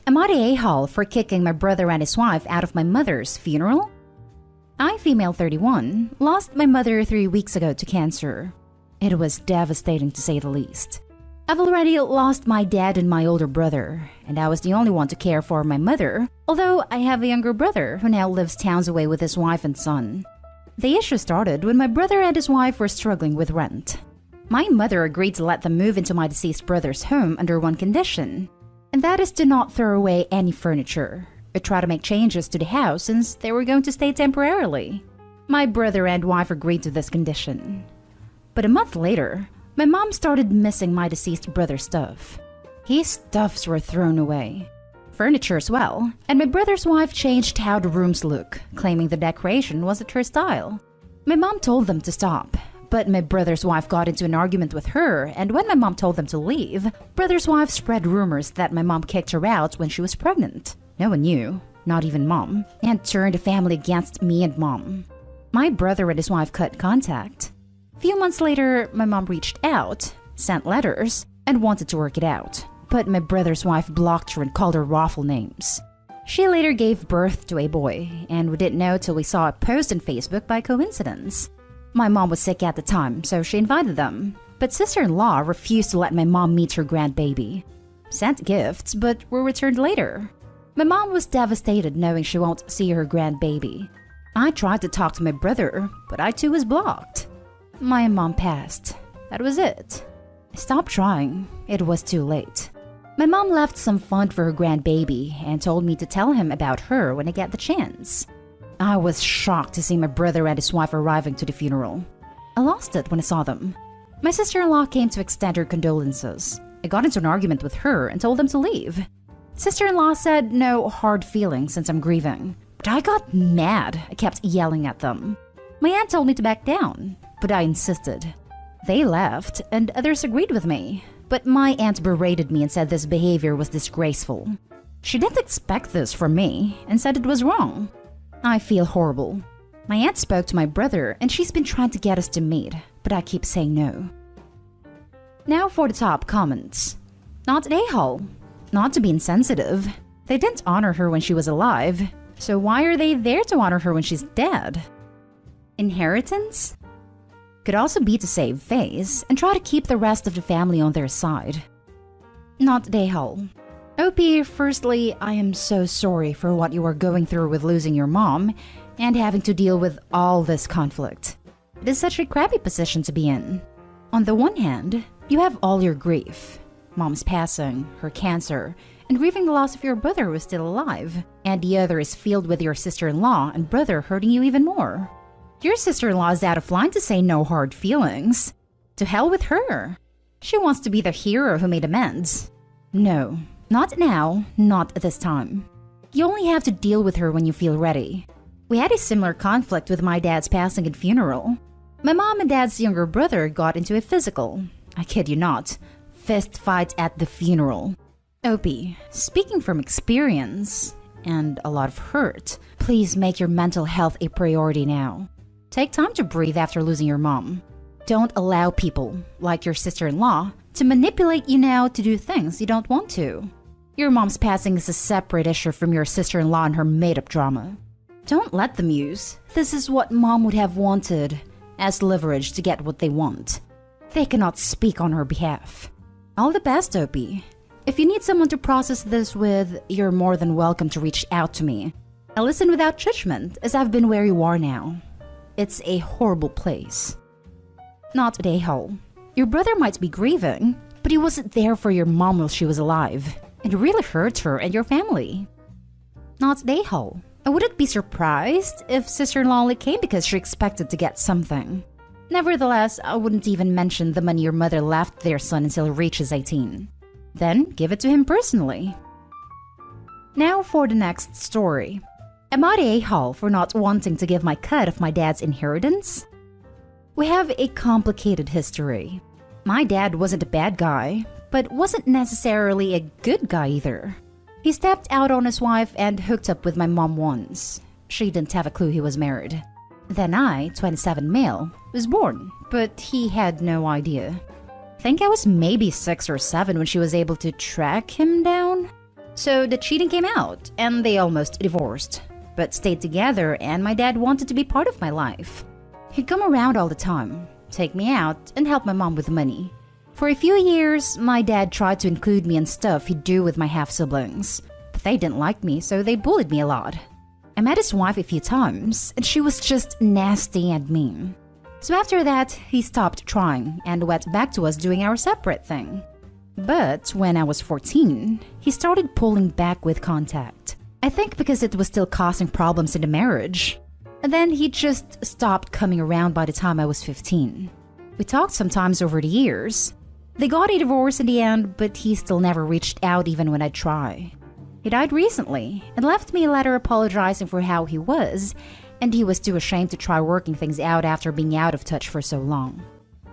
Am I the a-hole for kicking my brother and his wife out of my mother's funeral? I, female 31, lost my mother 3 weeks ago to cancer. It was devastating to say the least. I've already lost my dad and my older brother, and I was the only one to care for my mother, although I have a younger brother who now lives towns away with his wife and son. The issue started when my brother and his wife were struggling with rent. My mother agreed to let them move into my deceased brother's home under one condition, and that is to not throw away any furniture or try to make changes to the house since they were going to stay temporarily. My brother and wife agreed to this condition. But a month later, my mom started missing my deceased brother's stuff. His stuffs were thrown away. Furniture as well, and my brother's wife changed how the rooms look, claiming the decoration wasn't her style. My mom told them to stop, but my brother's wife got into an argument with her, and when my mom told them to leave, brother's wife spread rumors that my mom kicked her out when she was pregnant. No one knew, not even mom, and turned the family against me and mom. My brother and his wife cut contact. A few months later, my mom reached out, sent letters, and wanted to work it out. But my brother's wife blocked her and called her awful names. She later gave birth to a boy, and we didn't know till we saw a post on Facebook by coincidence. My mom was sick at the time, so she invited them. But sister-in-law refused to let my mom meet her grandbaby. Sent gifts, but were returned later. My mom was devastated knowing she won't see her grandbaby. I tried to talk to my brother, but I too was blocked. My mom passed. That was it. I stopped trying. It was too late. My mom left some fund for her grandbaby and told me to tell him about her when I get the chance. I was shocked to see my brother and his wife arriving to the funeral. I lost it when I saw them. My sister-in-law came to extend her condolences. I got into an argument with her and told them to leave. Sister-in-law said no hard feelings since I'm grieving, but I got mad. I kept yelling at them. My aunt told me to back down, but I insisted. They left, and others agreed with me, but my aunt berated me and said this behavior was disgraceful. She didn't expect this from me and said it was wrong. I feel horrible. My aunt spoke to my brother, and she's been trying to get us to meet, but I keep saying no. Now for the top comments. Not an a-hole. Not to be insensitive. They didn't honor her when she was alive, so why are they there to honor her when she's dead? Inheritance? Could also be to save face and try to keep the rest of the family on their side. Not an a-hole. OP, firstly, I am so sorry for what you are going through with losing your mom and having to deal with all this conflict. It is such a crappy position to be in. On the one hand, you have all your grief. Mom's passing, her cancer, and grieving the loss of your brother who is still alive. And the other is filled with your sister-in-law and brother hurting you even more. Your sister-in-law is out of line to say no hard feelings. To hell with her. She wants to be the hero who made amends. No, not now, not at this time. You only have to deal with her when you feel ready. We had a similar conflict with my dad's passing and funeral. My mom and dad's younger brother got into a physical. I kid you not. Fist fight at the funeral. Opie, speaking from experience and a lot of hurt, please make your mental health a priority now. Take time to breathe after losing your mom. Don't allow people, like your sister-in-law, to manipulate you now to do things you don't want to. Your mom's passing is a separate issue from your sister-in-law and her made-up drama. Don't let them use "this is what mom would have wanted" as leverage to get what they want. They cannot speak on her behalf. All the best, Opie. If you need someone to process this with, you're more than welcome to reach out to me. I listen without judgment, as I've been where you are now. It's a horrible place. Not an a-hole. Your brother might be grieving, but he wasn't there for your mom while she was alive. It really hurt her and your family. Not an a-hole. I wouldn't be surprised if sister-in-law only came because she expected to get something. Nevertheless, I wouldn't even mention the money your mother left their son until he reaches 18. Then, give it to him personally. Now for the next story. Am I the a-hole for not wanting to give my cut of my dad's inheritance? We have a complicated history. My dad wasn't a bad guy, but wasn't necessarily a good guy either. He stepped out on his wife and hooked up with my mom once. She didn't have a clue he was married. Then I, 27 male, was born, but he had no idea. I think I was maybe 6 or 7 when she was able to track him down. So the cheating came out, and they almost divorced, but stayed together, and my dad wanted to be part of my life. He'd come around all the time, take me out, and help my mom with money. For a few years, my dad tried to include me in stuff he'd do with my half-siblings, but they didn't like me, so they bullied me a lot. I met his wife a few times, and she was just nasty and mean. So after that, he stopped trying and went back to us doing our separate thing. But when I was 14, he started pulling back with contact. I think because it was still causing problems in the marriage. And then he just stopped coming around by the time I was 15. We talked sometimes over the years. They got a divorce in the end, but he still never reached out even when I'd try. He died recently and left me a letter apologizing for how he was, and he was too ashamed to try working things out after being out of touch for so long.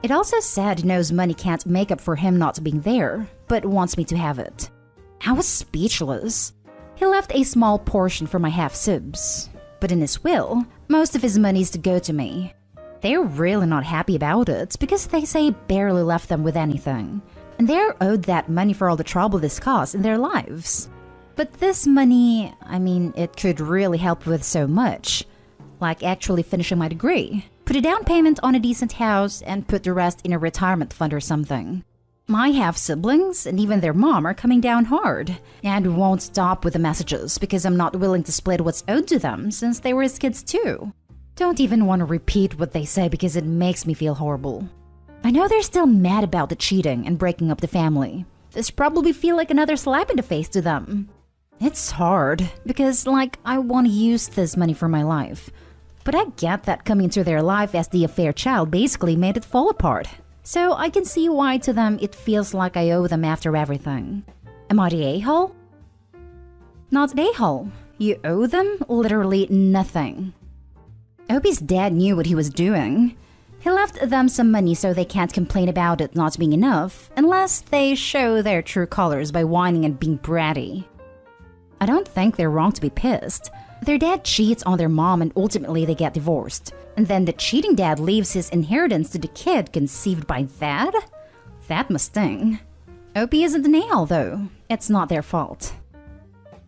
It also said he knows money can't make up for him not being there, but wants me to have it. I was speechless. He left a small portion for my half-sibs, but in his will, most of his money is to go to me. They're really not happy about it because they say he barely left them with anything, and they're owed that money for all the trouble this caused in their lives. But this money, it could really help with so much, like actually finishing my degree, put a down payment on a decent house, and put the rest in a retirement fund or something. My half-siblings and even their mom are coming down hard and won't stop with the messages because I'm not willing to split what's owed to them since they were his kids too. Don't even want to repeat what they say because it makes me feel horrible. I know they're still mad about the cheating and breaking up the family. This probably feel like another slap in the face to them. It's hard because I want to use this money for my life. But I get that coming into their life as the affair child basically made it fall apart. So I can see why to them it feels like I owe them after everything. Am I the a-hole? Not the a-hole. You owe them literally nothing. Opie's dad knew what he was doing. He left them some money so they can't complain about it not being enough unless they show their true colors by whining and being bratty. I don't think they're wrong to be pissed. Their dad cheats on their mom and ultimately they get divorced. And then the cheating dad leaves his inheritance to the kid conceived by dad? That must sting. Opie isn't an a-hole though. It's not their fault.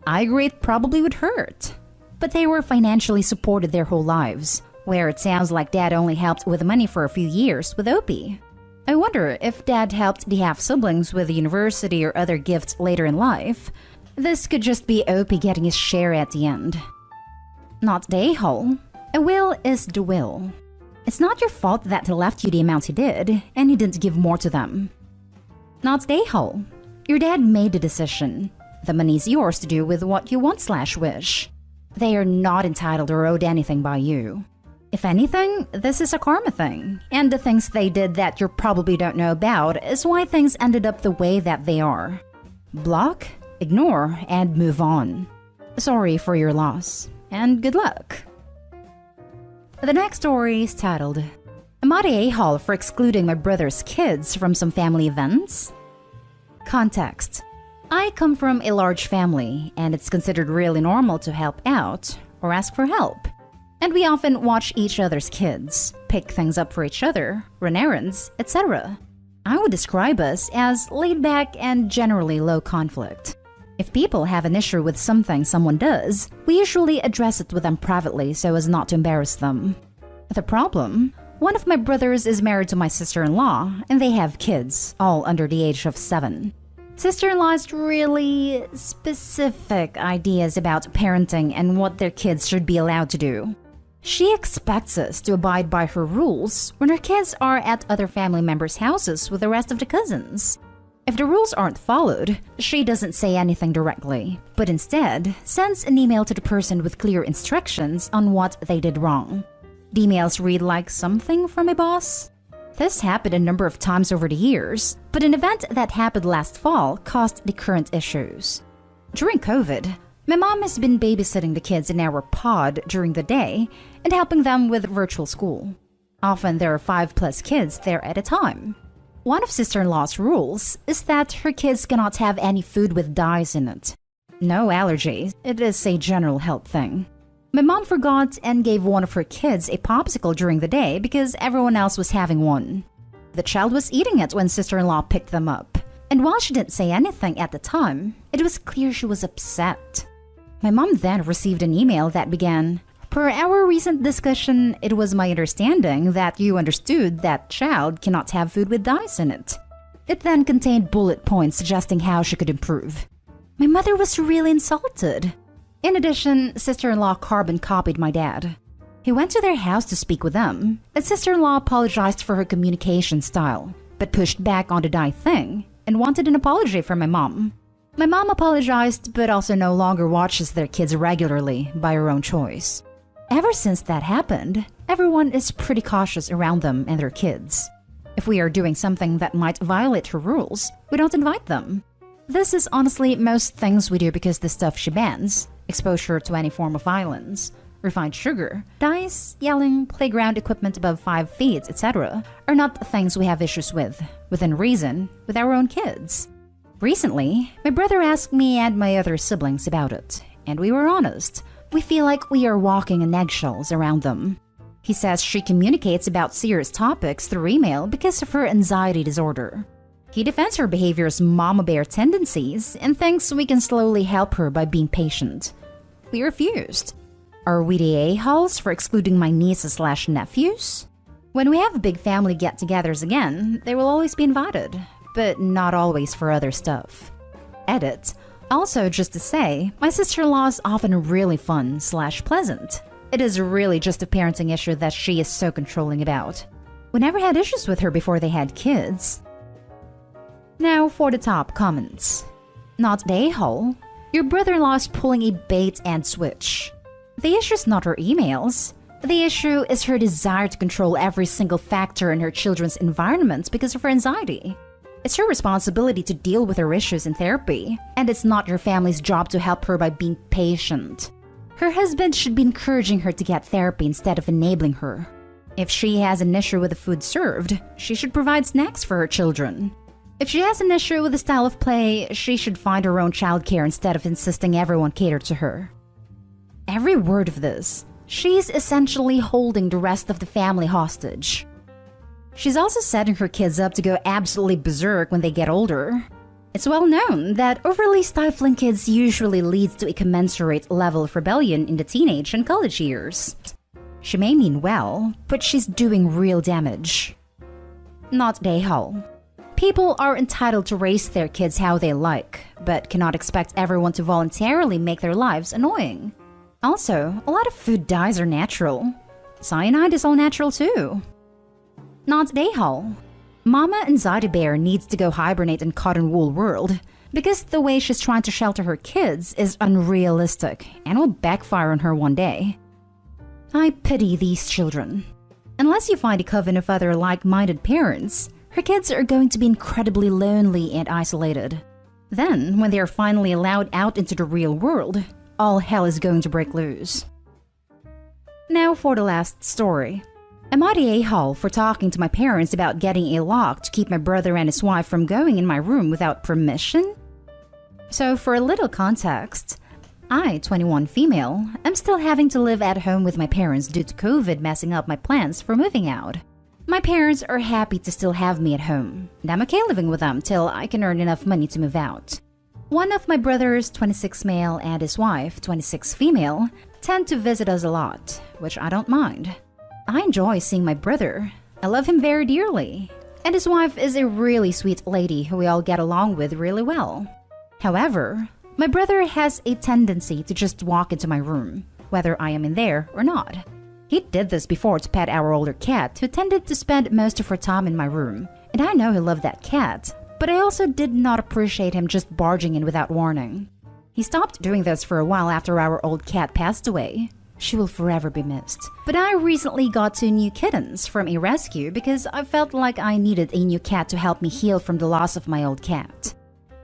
I agree it probably would hurt. But they were financially supported their whole lives, where it sounds like dad only helped with the money for a few years with Opie. I wonder if dad helped the half-siblings with the university or other gifts later in life. This could just be Opie getting his share at the end. Not the a-hole. A will is the will. It's not your fault that he left you the amount he did, and he didn't give more to them. Not the a-hole. Your dad made the decision. The money's yours to do with what you want/wish. They are not entitled or owed anything by you. If anything, this is a karma thing, and the things they did that you probably don't know about is why things ended up the way that they are. Block, ignore, and move on. Sorry for your loss, and good luck. The next story is titled, Am I the a-hole for excluding my brother's kids from some family events? Context. I come from a large family, and it's considered really normal to help out or ask for help. And we often watch each other's kids, pick things up for each other, run errands, etc. I would describe us as laid back and generally low conflict. If people have an issue with something someone does, we usually address it with them privately so as not to embarrass them. The problem? One of my brothers is married to my sister-in-law, and they have kids, all under the age of 7. Sister-in-law has really specific ideas about parenting and what their kids should be allowed to do. She expects us to abide by her rules when her kids are at other family members' houses with the rest of the cousins. If the rules aren't followed, she doesn't say anything directly, but instead sends an email to the person with clear instructions on what they did wrong. The emails read like something from a boss. This happened a number of times over the years, but an event that happened last fall caused the current issues. During COVID, my mom has been babysitting the kids in our pod during the day and helping them with virtual school. Often there are 5+ kids there at a time. One of sister-in-law's rules is that her kids cannot have any food with dyes in it. No allergies, it is a general health thing. My mom forgot and gave one of her kids a popsicle during the day because everyone else was having one. The child was eating it when sister-in-law picked them up, And while she didn't say anything at the time, it was clear she was upset. My mom then received an email that began, "Per our recent discussion, it was my understanding that you understood that child cannot have food with dyes in it." It then contained bullet points suggesting how she could improve. My mother was really insulted. In addition, sister-in-law carbon copied my dad. He went to their house to speak with them, and sister-in-law apologized for her communication style, but pushed back on the dye thing and wanted an apology from my mom. My mom apologized, but also no longer watches their kids regularly by her own choice. Ever since that happened, everyone is pretty cautious around them and their kids. If we are doing something that might violate her rules, we don't invite them. This is honestly most things we do because the stuff she bans, exposure to any form of violence, refined sugar, dyes, yelling, playground equipment above 5 feet, etc., are not things we have issues with, within reason, with our own kids. Recently, my brother asked me and my other siblings about it, and we were honest. We feel like we are walking on eggshells around them. He says she communicates about serious topics through email because of her anxiety disorder. He defends her behavior's mama bear tendencies and thinks we can slowly help her by being patient. We refused. Are we the a-holes for excluding my nieces/nephews? When we have big family get-togethers again, they will always be invited, but not always for other stuff. Edit. Also, just to say, my sister-in-law is often really fun/pleasant. It is really just a parenting issue that she is so controlling about. We never had issues with her before they had kids. Now for the top comments. Not the a-hole. Your brother-in-law is pulling a bait and switch. The issue is not her emails. The issue is her desire to control every single factor in her children's environment because of her anxiety. It's her responsibility to deal with her issues in therapy, and it's not your family's job to help her by being patient. Her husband should be encouraging her to get therapy instead of enabling her. If she has an issue with the food served, she should provide snacks for her children. If she has an issue with the style of play, she should find her own childcare instead of insisting everyone cater to her. Every word of this, she's essentially holding the rest of the family hostage. She's also setting her kids up to go absolutely berserk when they get older. It's well known that overly stifling kids usually leads to a commensurate level of rebellion in the teenage and college years. She may mean well, but she's doing real damage. Not the a-hole. People are entitled to raise their kids how they like, but cannot expect everyone to voluntarily make their lives annoying. Also, a lot of food dyes are natural. Cyanide is all natural too. Not the a-hole. Mama Anxiety Bear needs to go hibernate in cotton wool world because the way she's trying to shelter her kids is unrealistic and will backfire on her one day. I pity these children. Unless you find a coven of other like-minded parents, her kids are going to be incredibly lonely and isolated. Then, when they are finally allowed out into the real world, all hell is going to break loose. Now for the last story. Am I the a-hole for talking to my parents about getting a lock to keep my brother and his wife from going in my room without permission? So for a little context, I, 21 female, am still having to live at home with my parents due to COVID messing up my plans for moving out. My parents are happy to still have me at home, and I'm okay living with them till I can earn enough money to move out. One of my brothers, 26 male, and his wife, 26 female, tend to visit us a lot, which I don't mind. I enjoy seeing my brother. I love him very dearly. And his wife is a really sweet lady who we all get along with really well. However, my brother has a tendency to just walk into my room, whether I am in there or not. He did this before to pet our older cat, who tended to spend most of her time in my room. And I know he loved that cat, but I also did not appreciate him just barging in without warning. He stopped doing this for a while after our old cat passed away. She will forever be missed. But I recently got 2 new kittens from a rescue because I felt like I needed a new cat to help me heal from the loss of my old cat.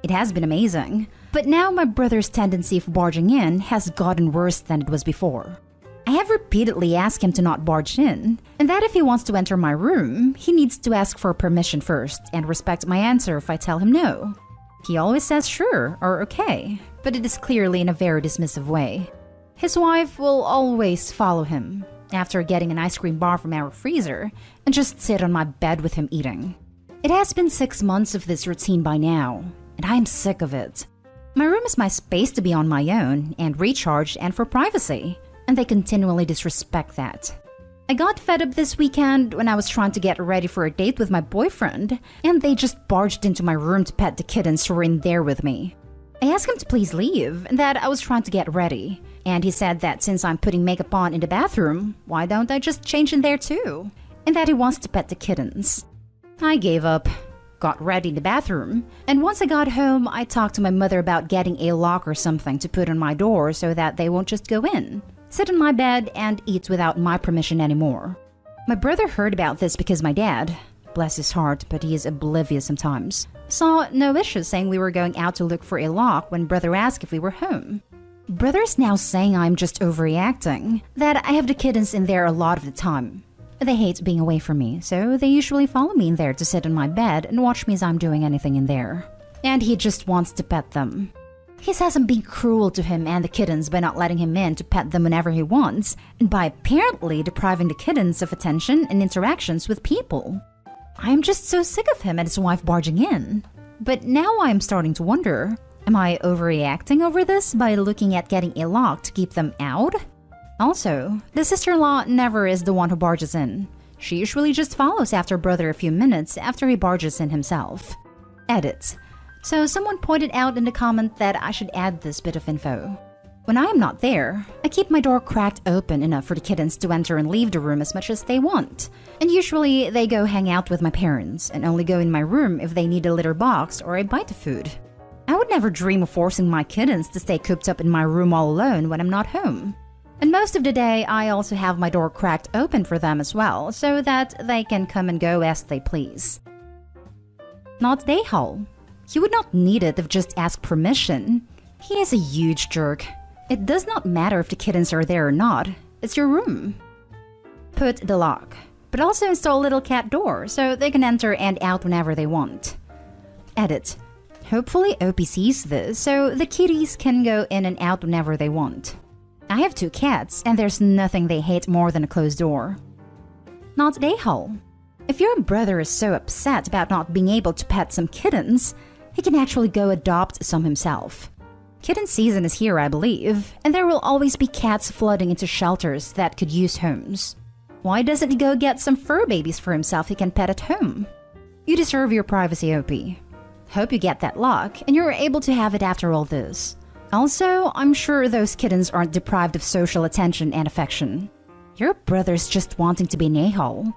It has been amazing, but now my brother's tendency of barging in has gotten worse than it was before. I have repeatedly asked him to not barge in, and that if he wants to enter my room, he needs to ask for permission first and respect my answer if I tell him no. He always says sure or okay, but it is clearly in a very dismissive way. His wife will always follow him after getting an ice cream bar from our freezer and just sit on my bed with him eating. It has been 6 months of this routine by now, and I am sick of it. My room is my space to be on my own and recharge and for privacy, and they continually disrespect that. I got fed up this weekend when I was trying to get ready for a date with my boyfriend, and they just barged into my room to pet the kittens who were in there with me. I asked him to please leave and that I was trying to get ready, and he said that since I'm putting makeup on in the bathroom, why don't I just change in there too? And that he wants to pet the kittens. I gave up, got ready in the bathroom, and once I got home, I talked to my mother about getting a lock or something to put on my door so that they won't just go in, sit on my bed, and eat without my permission anymore. My brother heard about this because my dad, bless his heart, but he is oblivious sometimes, saw no issue saying we were going out to look for a lock when brother asked if we were home. Brother's now saying I'm just overreacting, that I have the kittens in there a lot of the time. They hate being away from me, so they usually follow me in there to sit on my bed and watch me as I'm doing anything in there. And he just wants to pet them. He says I'm being cruel to him and the kittens by not letting him in to pet them whenever he wants, and by apparently depriving the kittens of attention and interactions with people. I am just so sick of him and his wife barging in. But now I am starting to wonder, am I overreacting over this by looking at getting a lock to keep them out? Also, the sister-in-law never is the one who barges in. She usually just follows after brother a few minutes after he barges in himself. Edit. So someone pointed out in the comment that I should add this bit of info. When I am not there, I keep my door cracked open enough for the kittens to enter and leave the room as much as they want. And usually they go hang out with my parents and only go in my room if they need a litter box or a bite of food. I would never dream of forcing my kittens to stay cooped up in my room all alone when I'm not home. And most of the day, I also have my door cracked open for them as well, so that they can come and go as they please. Not Dayhall. He would not need it if just asked permission. He is a huge jerk. It does not matter if the kittens are there or not. It's your room. Put the lock, but also install a little cat door so they can enter and out whenever they want. Edit. Hopefully OP sees this so the kitties can go in and out whenever they want. I have 2 cats, and there's nothing they hate more than a closed door. Not Dayhall. If your brother is so upset about not being able to pet some kittens, he can actually go adopt some himself. Kitten season is here, I believe, and there will always be cats flooding into shelters that could use homes. Why doesn't he go get some fur babies for himself he can pet at home? You deserve your privacy, OP. Hope you get that lock, and you're able to have it after all this. Also, I'm sure those kittens aren't deprived of social attention and affection. Your brother's just wanting to be an a-hole.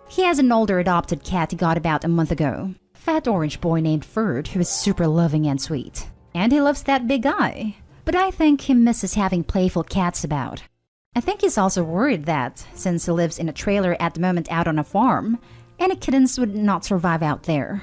He has an older adopted cat he got about a month ago. Fat orange boy named Ferd who is super loving and sweet. And he loves that big guy. But I think he misses having playful cats about. I think he's also worried that, since he lives in a trailer at the moment out on a farm, any kittens would not survive out there.